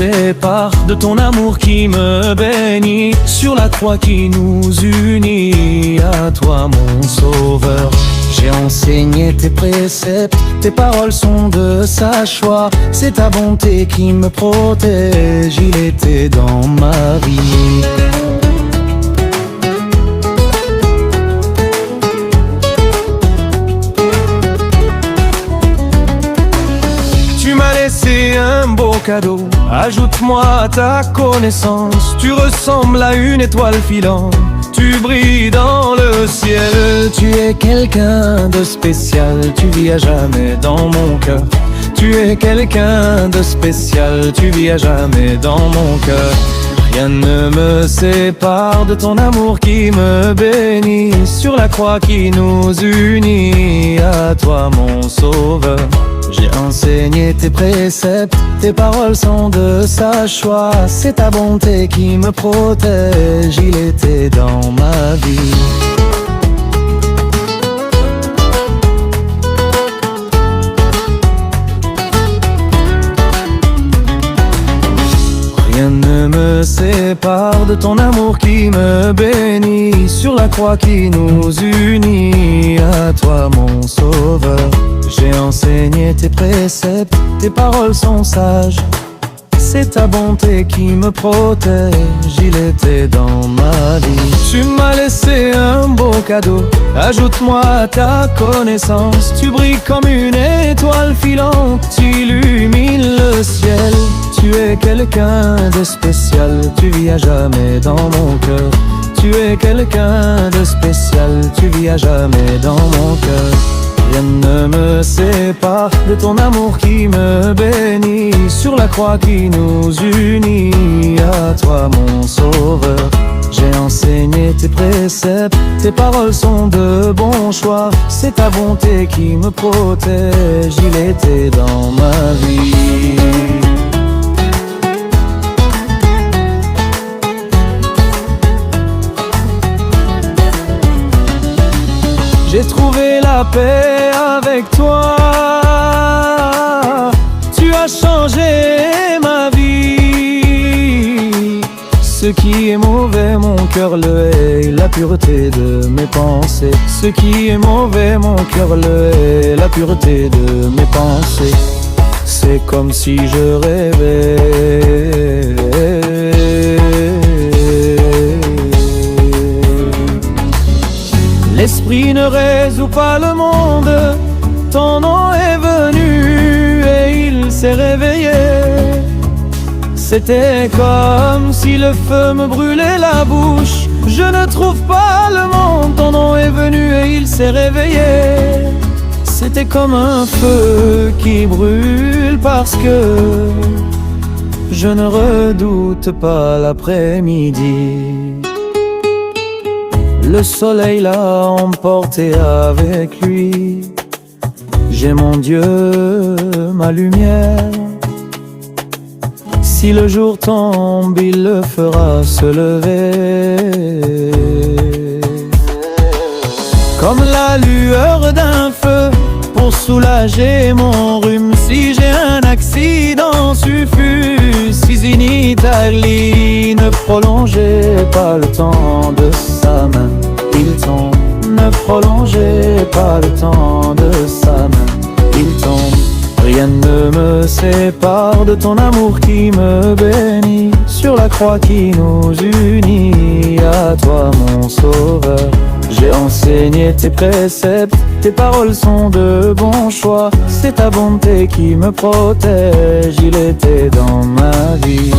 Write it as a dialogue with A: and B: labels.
A: sépare de ton amour qui me bénit, sur la croix qui nous unit. À toi mon sauveur, j'ai enseigné tes préceptes, tes paroles sont de sage choix. C'est ta bonté qui me protège, il était dans ma vie. Tu m'as laissé un beau cadeau, ajoute-moi à ta connaissance. Tu ressembles à une étoile filante, tu brilles dans le ciel. Tu es quelqu'un de spécial, tu vis à jamais dans mon cœur. Tu es quelqu'un de spécial, tu vis à jamais dans mon cœur. Rien ne me sépare de ton amour qui me bénit, sur la croix qui nous unit. À toi mon sauveur, j'ai enseigné tes préceptes, tes paroles sont de sage choix. C'est ta bonté qui me protège, il était dans ma vie. Rien ne me sépare de ton amour qui me bénit, sur la croix qui nous unit. À toi mon sauveur, j'ai enseigné tes préceptes, tes paroles sont sages. C'est ta bonté qui me protège, il était dans ma vie. Tu m'as laissé un beau cadeau, ajoute-moi à ta connaissance. Tu brilles comme une étoile filante, tu illumines le ciel. Tu es quelqu'un de spécial, tu vis à jamais dans mon cœur. Tu es quelqu'un de spécial, tu vis à jamais dans mon cœur. Rien ne me sépare de ton amour qui me bénit, sur la croix qui nous unit. À toi mon sauveur, j'ai enseigné tes préceptes, tes paroles sont de bons choix. C'est ta bonté qui me protège, il était dans ma vie. J'ai trouvé la paix avec toi, tu as changé ma vie. Ce qui est mauvais, mon cœur le hait, la pureté de mes pensées. Ce qui est mauvais, mon cœur le hait, la pureté de mes pensées. C'est comme si je rêvais. L'esprit ne résout pas le monde, ton nom est venu et il s'est réveillé. C'était comme si le feu me brûlait la bouche. Je ne trouve pas le monde, ton nom est venu et il s'est réveillé. C'était comme un feu qui brûle parce que je ne redoute pas l'après-midi. Le soleil l'a emporté avec lui. J'ai mon Dieu, ma lumière. Si le jour tombe, il le fera se lever. Comme la lueur d'un feu pour soulager mon rhume. Si j'ai un accident, suffus in Italie. Ne prolongez pas le temps de sa main, il tombe. Ne prolongez pas le temps de sa main, il tombe. Rien ne me sépare de ton amour qui me bénit, sur la croix qui nous unit. À toi mon sauveur, j'ai enseigné tes préceptes, tes paroles sont de bons choix. C'est ta bonté qui me protège, il était dans ma vie.